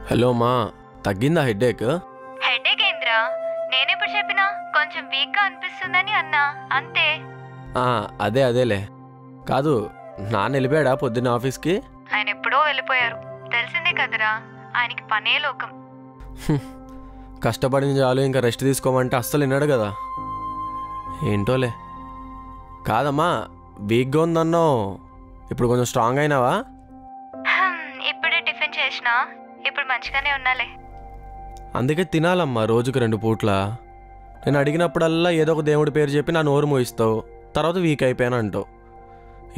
Hello మా తగ్గిందా headache? Headache ఏంద్రా, నేనెప్పుడు చెప్పినా కొంచెం వీక్ గా అనిపిస్తుందని అన్నా, అంతే. అదేలే. కాదు, నాన్న వెళ్ళిపోయాడా పొద్దున్న ఆఫీస్కి? ఆయన ఎప్పుడో వెళ్ళిపోయారు, తెలిసిందే కదరా, ఆయనకి పనే లోకం. కష్టపడింది చాలు, ఇంకా రెస్ట్ తీసుకోమంటే అస్సలు విన్నాడు కదా. ఏంటోలే. కాదమ్మా, వీక్గా ఉందన్నావు, ఇప్పుడు కొంచెం స్ట్రాంగ్ అయినావా? ఇప్పుడే టిఫిన్ చేసినా, ఇప్పుడు మంచిగానే ఉన్నాలే. అందుకే తినాలమ్మా రోజుకు 2 పూట్ల. నేను అడిగినప్పుడల్లా ఏదో ఒక దేవుడి పేరు చెప్పి నా నోరు మోయిస్తావు, తర్వాత వీక్ అయిపోయాను అంటావు.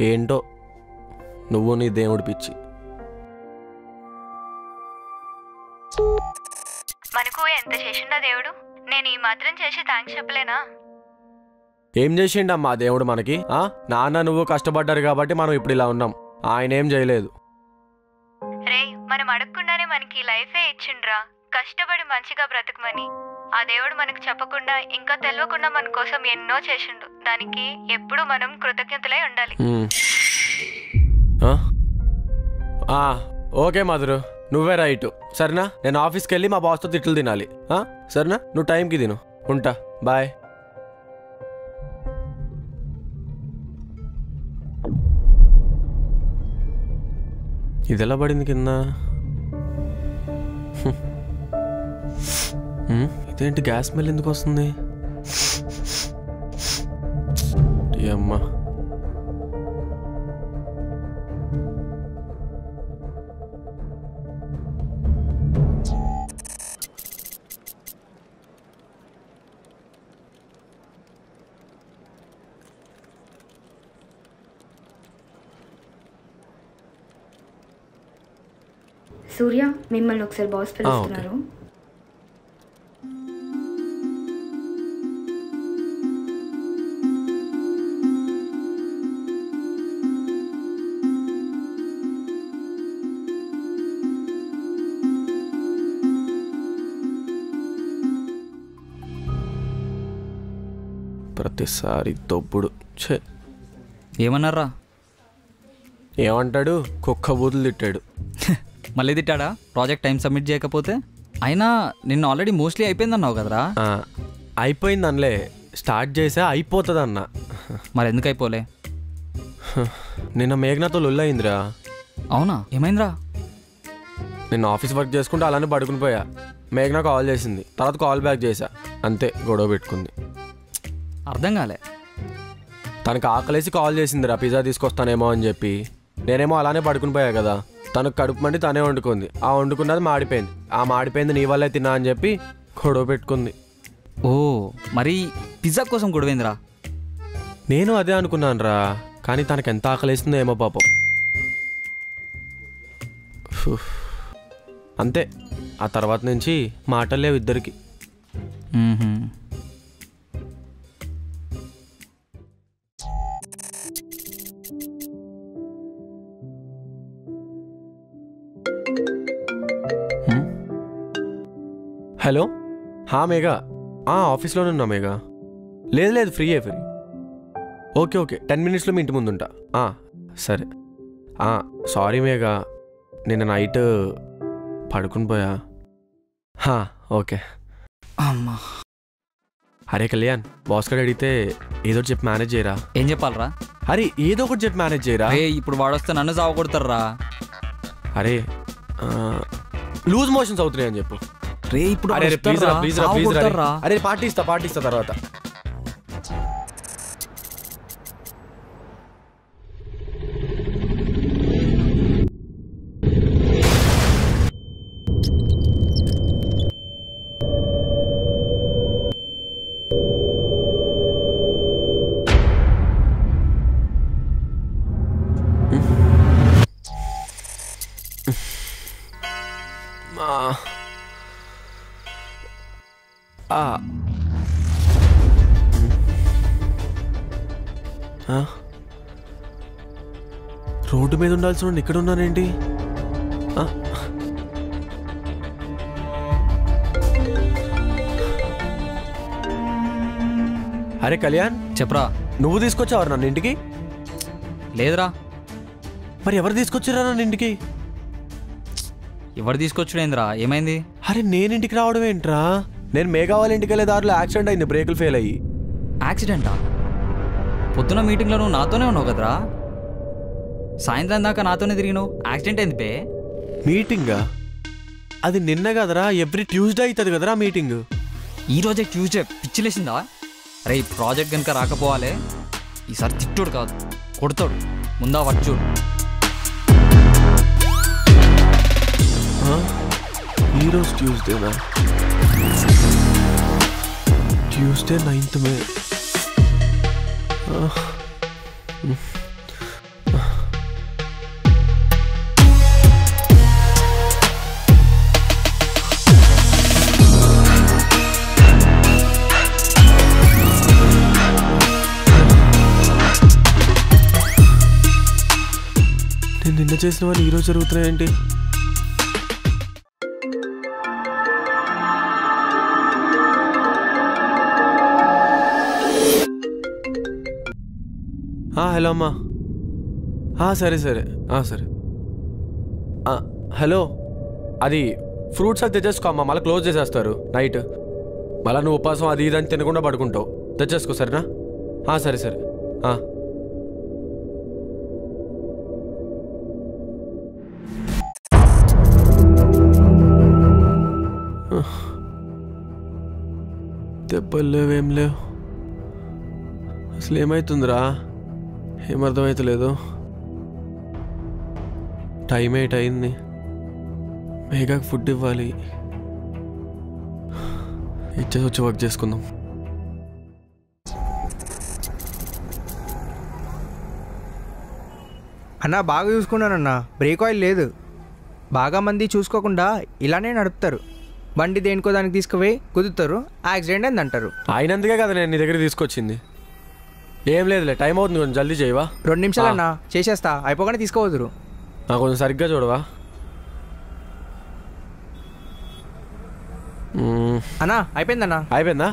ఏంటో నువ్వు నీ దేవుడి పిచ్చి. మనకు ఎంత చేసిండా దేవుడు, నేను ఈ మాత్రం చేసి థ్యాంక్స్ చెప్పలేనా? ఏం చేసిండమ్మా దేవుడు మనకి? నాన్న నువ్వు కష్టపడ్డారు కాబట్టి మనం ఇప్పుడు ఇలా ఉన్నాం, ఆయన ఏం చేయలేదు. రే, మనం అడగకుండానే మనకి లైఫే ఇచ్చిండ్రా, కష్టపడి మంచిగా బ్రతకమని. ఆ దేవుడు మనకు చెప్పకుండా, ఇంకా తెలియకుండా మన కోసం ఎన్నో చేసిండు. దానికి ఎప్పుడు మనం కృతజ్ఞతలై ఉండాలి. ఓకే మధురు, నువ్వే రైట్. సరేనా, నేను ఆఫీస్కి వెళ్ళి మా బాస్తో తిట్లు తినాలి. సరేనా, నువ్వు టైంకి తిను. ఉంటా, బాయ్. ఇది ఎలా పడింది కింద? ఇదేంటి గ్యాస్ స్మెల్ ఎందుకు వస్తుంది? అమ్మా, సూర్య, మిమ్మల్ని ఒకసారి బాస్ పిలుస్తున్నారు. ప్రతిసారి తొప్పుడు. ఏమన్నారా? ఏమంటాడు, కుక్క బూతులు తిట్టాడు. మళ్ళీ తిట్టాడా ప్రాజెక్ట్ టైం సబ్మిట్ చేయకపోతే? అయినా నిన్న ఆల్రెడీ మోస్ట్లీ అయిపోయిందన్నావు కదరా. అయిపోయింది అనలే, స్టార్ట్ చేసా అయిపోతుంది అన్న. మరి ఎందుకు అయిపోలే? నిన్న మేఘనాతో లొల్లయిందిరా. అవునా, ఏమైందిరా? నిన్న ఆఫీస్ వర్క్ చేసుకుంటే అలానే పడుకుని పోయా. మేఘనా కాల్ చేసింది, తర్వాత కాల్ బ్యాక్ చేశా, అంతే గొడవ పెట్టుకుంది. అర్థం కాలే. తనకు ఆకలేసి కాల్ చేసిందిరా, పిజ్జా తీసుకొస్తానేమో అని చెప్పి. నేనేమో అలానే పడుకుని పోయా కదా. తనకు కడుపు మండి తనే వండుకుంది, ఆ వండుకున్నది మాడిపోయింది. ఆ మాడిపోయింది నీ వల్లే తిన్నా అని చెప్పి గొడవ పెట్టుకుంది. ఓ, మరి పిజ్జా కోసం గొడవేందిరా? నేను అదే అనుకున్నాను రా, కానీ తనకు ఎంత ఆకలేసిందో ఏమో పాపం. అంతే, ఆ తర్వాత నుంచి మాటలు లేవు ఇద్దరికి. హలో, మేఘా. ఆఫీస్లోనే ఉన్నా మేఘా. లేదు ఫ్రీ. ఓకే 10 మినిట్స్లో మీ ఇంటి ముందు ఉంటా. సరే. సారీ మేఘా, నిన్న నైట్ పడుకుని పోయా. ఓకే. అమ్మా. అరే కళ్యాణ్, బాస్కర్ అడిగితే ఏదో ఒకటి చెప్పి మేనేజ్ చేయరా. ఏం చెప్పాలరా? అరే ఏదో ఒకటి చెప్పి మేనేజ్ చేయరా. ఇప్పుడు వాడొస్తే నన్ను సావకొడతారా? అరే లూజ్ మోషన్స్ అవుతున్నాయి అని చెప్పు. రే ఇప్పుడు అరే ప్లీజ్ రా ప్లీజ్ రా ప్లీజ్ రా. అరే పార్టీ ఇస్తా తర్వాత. రోడ్డు మీద ఉండాల్సిన ఇక్కడ ఉన్నానేంటి? అరే కళ్యాణ్ చెప్పరా. నువ్వు తీసుకొచ్చావరా నన్ను ఇంటికి? లేదురా. మరి ఎవరు తీసుకొచ్చారా నన్ను ఇంటికి? ఎవరు తీసుకొచ్చుడేంద్రా? ఏమైంది? అరే నేను ఇంటికి రావడం ఏంట్రా? నేను మేఘా వాళ్ళ ఇంటికి వెళ్ళే దారిలో యాక్సిడెంట్ అయింది, బ్రేకులు ఫెయిల్ అయ్యి. యాక్సిడెంటా? పొద్దున మీటింగ్లో నువ్వు నాతోనే ఉన్నావు కదరా, సాయంత్రం దాకా నాతోనే తిరిగినావు. యాక్సిడెంట్ అయింది బే. మీటింగా? అది నిన్న కదరా, ఎవ్రీ ట్యూస్డే అవుతుంది కదరా మీటింగ్. ఈరోజే ట్యూస్డే, పిచ్చిలేసిందా? అరే ఈ ప్రాజెక్ట్ కనుక రాకపోవాలి ఈసారి తిట్టుడు కాదు కొడతాడు. ముందా వచ్చు. ఈరోజు ట్యూస్డేనా? Tuesday 9th May. నేను నిన్న చేసిన వాళ్ళు ఈరోజు జరుగుతున్నాయేంటి? హలో అమ్మా. సరే సరే సరే. హలో, అది ఫ్రూట్స్ అది తెచ్చేసుకో అమ్మా, మళ్ళీ క్లోజ్ చేసేస్తారు నైట్. మళ్ళీ నువ్వు ఉపాసం అది ఇది అని తినకుండా పడుకుంటావు. తెచ్చేసుకో సరేనా? సరే సరే. దెబ్బలు లేవేం లేవు. అసలు ఏమవుతుందిరా? ఏమర్థమవుతలేదు. టైం 8 అయింది. మేఘాకి ఫుడ్ ఇవ్వాలి. ఇచ్చేసి వచ్చి వర్క్ చేసుకుందాం. అన్నా బాగా చూసుకున్నానన్నా, బ్రేక్ ఆయిల్ లేదు. బాగా మంది చూసుకోకుండా ఇలానే నడుపుతారు. బండి దేనికో దానికి తీసుకుపోయి కుదురుతారు, యాక్సిడెంట్ అని అంటారు. అయినందుకే కదా నేను నీ దగ్గర తీసుకొచ్చింది. ఏం లేదులే, టైం అవుతుంది, కొంచెం జల్దీ చేయవా? 2 నిమిషాలు అన్నా, చేసేస్తా. అయిపోగానే తీసుకోవద్దురు. కొంచెం సరిగ్గా చూడవా? అన్నా అయిపోయిందన్నా. అయిపోయిందా?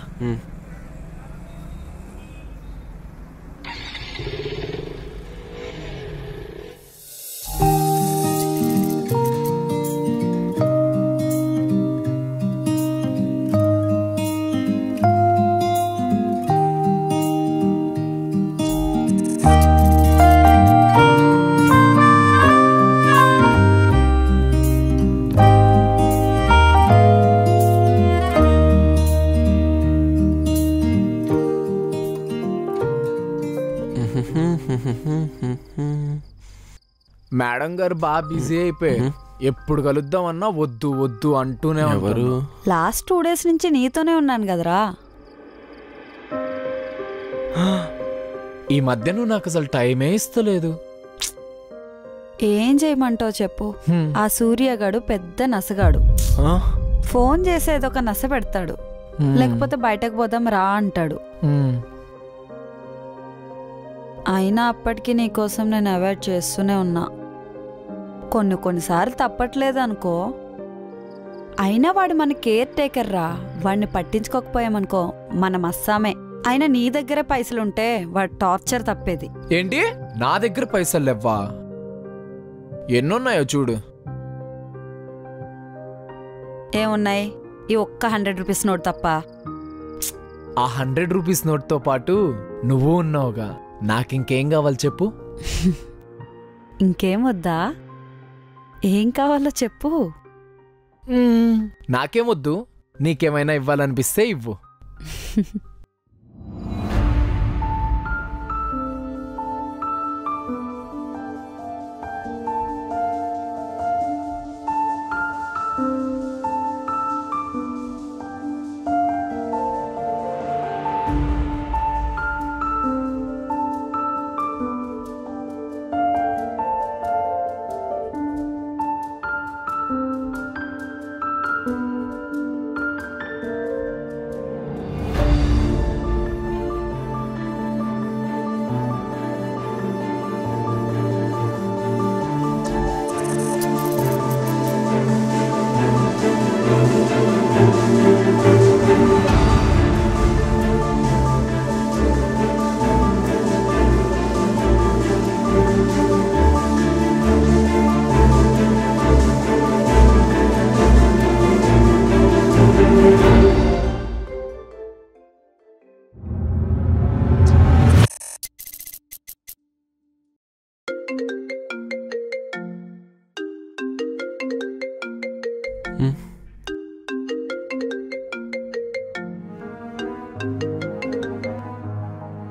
మేడం గారు బాగా బిజీ అయిపోయి ఎప్పుడు కలుద్దామన్నా వద్దు వద్దు అంటూనే ఉంటారు. లాస్ట్ 2 days నుంచి నీతోనే ఉన్నాను కదరా. ఈ మధ్య నువ్వు నాకు అసలు టైమే ఇస్తలేదు. ఏం చేయమంటావు చెప్పు. ఆ సూర్యగాడు పెద్ద నసగాడు. ఫోన్ చేసేదొక నస పెడతాడు, లేకపోతే బయటకు పోదాం రా అంటాడు. అయినా అప్పటికి నీకోసం నేను అవాయిడ్ చేస్తూనే ఉన్నా. కొన్నిసార్లు తప్పట్లేదు అనుకో. అయినా వాడు మన కేర్ టేకర్ రా. వాడిని పట్టించుకోకపోయామనుకో మనం అస్సామే. అయినా నీ దగ్గరే పైసలుంటే వాడు టార్చర్ తప్పేది. ఏంటి నా దగ్గర పైసలు లేవా? ఎన్నున్నాయో చూడు. ఏమున్నాయి? ఈ ఒక్క 100 రూపీస్ నోట్ తప్ప. ఆ 100 రూపీస్ నోట్తో పాటు నువ్వు ఉన్నావుగా, నాకింకేం కావాలి చెప్పు. ఇంకేం వద్దా? ఏం కావాలో చెప్పు. నాకేమొద్దు, నీకేమైనా ఇవ్వాలనిపిస్తే ఇవ్వు.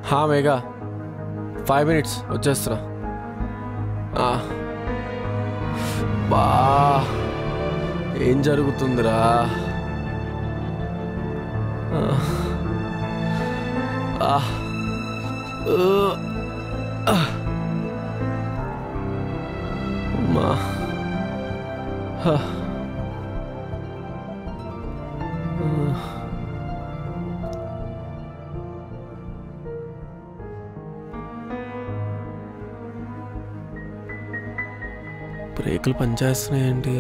హా మేఘా, 5 minutes వచ్చేస్తా. బా ఏం జరుగుతుందిరా? అమ్మా. బ్రేకులు పనిచేస్తున్నాయండి.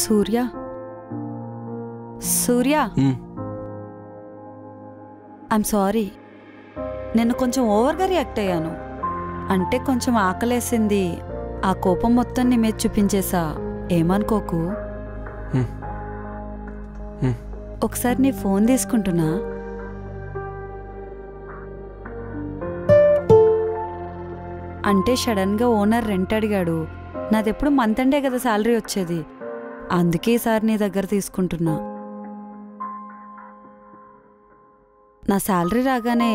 సూర్య, సూర్య, ఐమ్ సారీ. నేను కొంచెం ఓవర్గా రియాక్ట్ అయ్యాను. అంటే కొంచెం ఆకలేసింది, ఆ కోపం మొత్తం నీ మీద చూపించేసా. ఏమనుకోకు. ఒకసారి నీ ఫోన్ తీసుకుంటున్నా. అంటే సడన్గా ఓనర్ రెంట్ అడిగాడు. నాదెప్పుడు మంత్ ఎండే కదా శాలరీ వచ్చేది, అందుకే ఈసారి నీ దగ్గర తీసుకుంటున్నా. నా శాలరీ రాగానే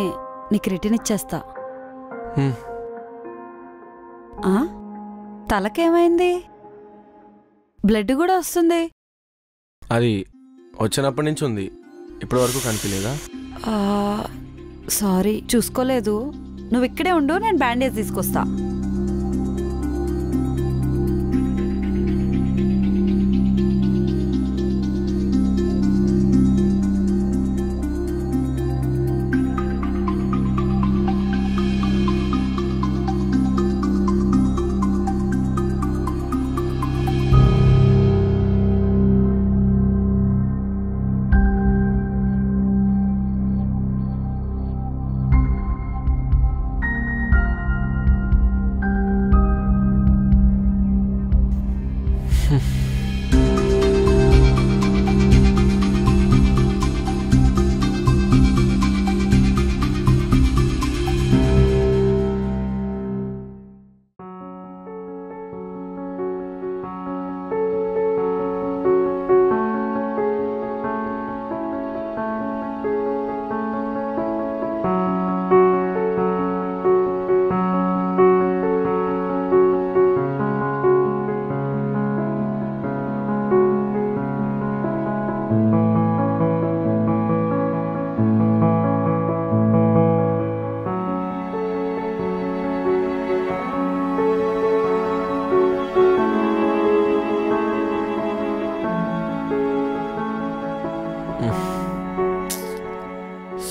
నీకు రిటర్న్ ఇచ్చేస్తా. తలకేమైంది? బ్లడ్ కూడా వస్తుంది. అది వచ్చినప్పటి నుంచి ఉంది, ఇప్పటి వరకు కనిపించలేదా? సారీ, చూసుకోలేదు. నువ్వు ఇక్కడే ఉండు, నేను బ్యాండేజ్ తీసుకొస్తా.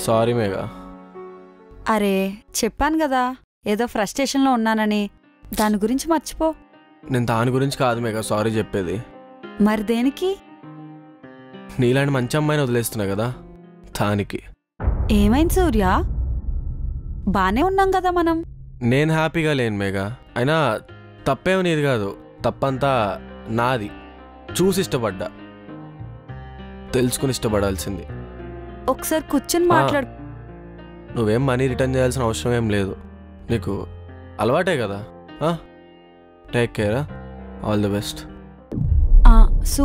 సారీ మేఘా. అరే చెప్పాను కదా ఏదో ఫ్రస్ట్రేషన్లో ఉన్నానని, దాని గురించి మర్చిపో. నేను దాని గురించి కాదు మేఘా సారీ చెప్పేది. మరి దేనికి? నీలాంటి మంచి అమ్మాయిని వదిలేస్తున్నా కదా దానికి. ఏమైంది సూర్య? బానే ఉన్నాం కదా మనం. నేను హ్యాపీగా లేను మేఘా. అయినా తప్పేమో నీది కాదు, తప్పంతా నాది. చూసి ఇష్టపడ్డా, తెలుసుకుని ఇష్టపడాల్సింది. ఒకసారి కూర్చొని మాట్లాడు. నువ్వేం మనీ రిటర్న్ చేయాల్సిన అవసరం ఏం లేదు, నీకు అలవాటే కదా. Take care, all the best. సు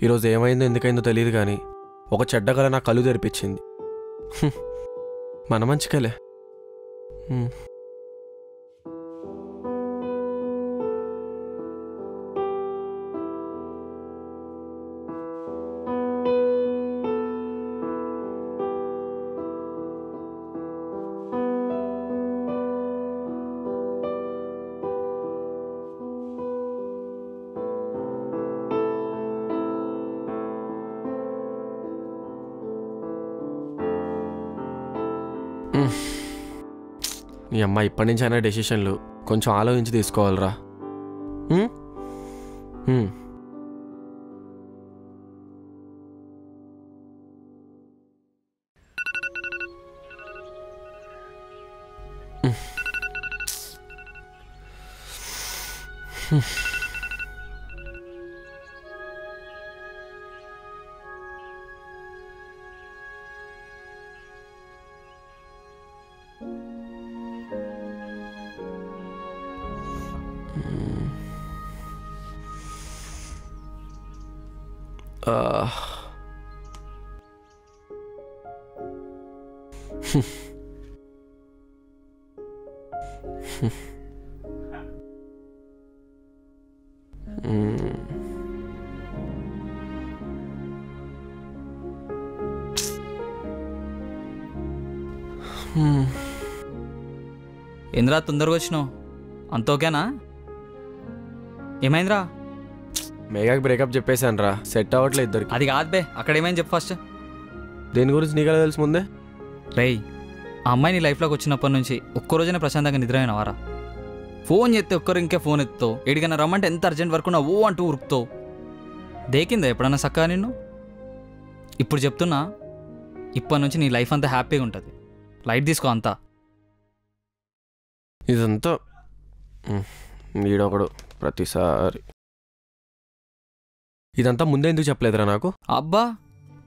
ఈరోజు ఏమైందో ఎందుకైందో తెలియదు కానీ ఒక చెడ్డ కల నా కళ్ళు తెరిపించింది. మన మంచి కలే. నీ అమ్మ ఇప్పటి నుంచి అయినా డెసిషన్లు కొంచెం ఆలోచించి తీసుకోవాలరా. ఏంద్రా తొందరగా వచ్చినావు? అంత ఓకేనా? ఏమైందిరా? మేఘాకి బ్రేకప్ చెప్పేశాను రా, సెట్ అవ్వట్లేదు ఇద్దరికి. అది కాదు బే, అక్కడ ఏమైంది చెప్పు ఫస్ట్. దేని గురించి నీకలా తెలుసు ముందే? రేయ్, ఆ అమ్మాయి నీ లైఫ్లోకి వచ్చినప్పటి నుంచి ఒక్కరోజైనా ప్రశాంతంగా నిద్రమైనవారా? ఫోన్ చేస్తే ఒక్కరు ఇంకే ఫోన్ ఎత్తుతావు, ఎడికన్నా రమ్మంటే ఎంత అర్జెంట్ వరకు నా ఓ అంటూ ఉరుకుతావు. దేకిందా ఎప్పుడన్నా చక్కగా నిన్ను? ఇప్పుడు చెప్తున్నా, ఇప్పటి నుంచి నీ లైఫ్ అంతా హ్యాపీగా ఉంటుంది. లైట్ తీసుకో అంతా. ఇదంతా వీడొకడు ప్రతిసారి. ఇదంతా ముందే ఎందుకు చెప్పలేదురా నాకు? అబ్బా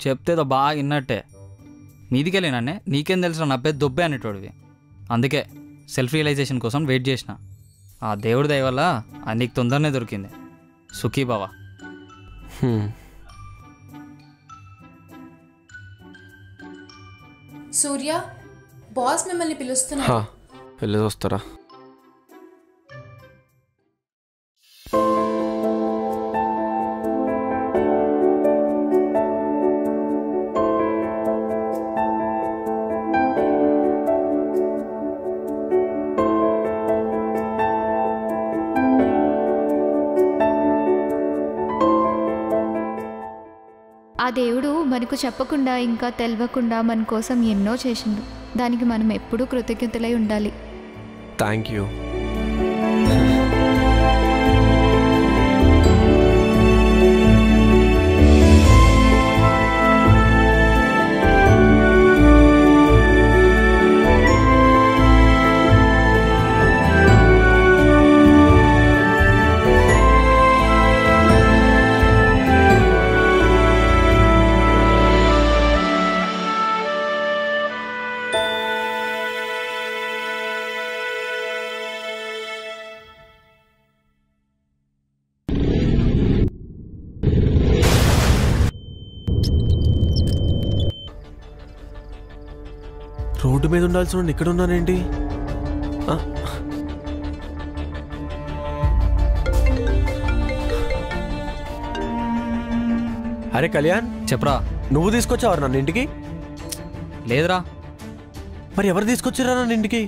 చెప్తేదో బాగా విన్నట్టే. మీదికెళ్ళినానే నీకేం తెలుసు నా పెద్ద దొబ్బే అనేటోడివి. అందుకే సెల్ఫ్ రియలైజేషన్ కోసం వెయిట్ చేసిన. ఆ దేవుడి దయ వల్ల అది నీకు తొందరనే దొరికింది. సుఖీ బావా. సూర్య, బాస్ మిమ్మల్ని పిలుస్తున్నా. వెళ్ళి వస్తారా? ఆ దేవుడు మనకు చెప్పకుండా ఇంకా తెలియకుండా మన కోసం ఎన్నో చేసిండు. దానికి మనం ఎప్పుడూ కృతజ్ఞతలై ఉండాలి. Thank you. రోడ్డు మీద ఉండాల్సిన ఇక్కడ ఉన్నానేంటి? అరే కళ్యాణ్, చెప్పరా. నువ్వు తీసుకొచ్చావరా నన్ను ఇంటికి? లేదురా. మరి ఎవరు తీసుకొచ్చారా నన్ను ఇంటికి?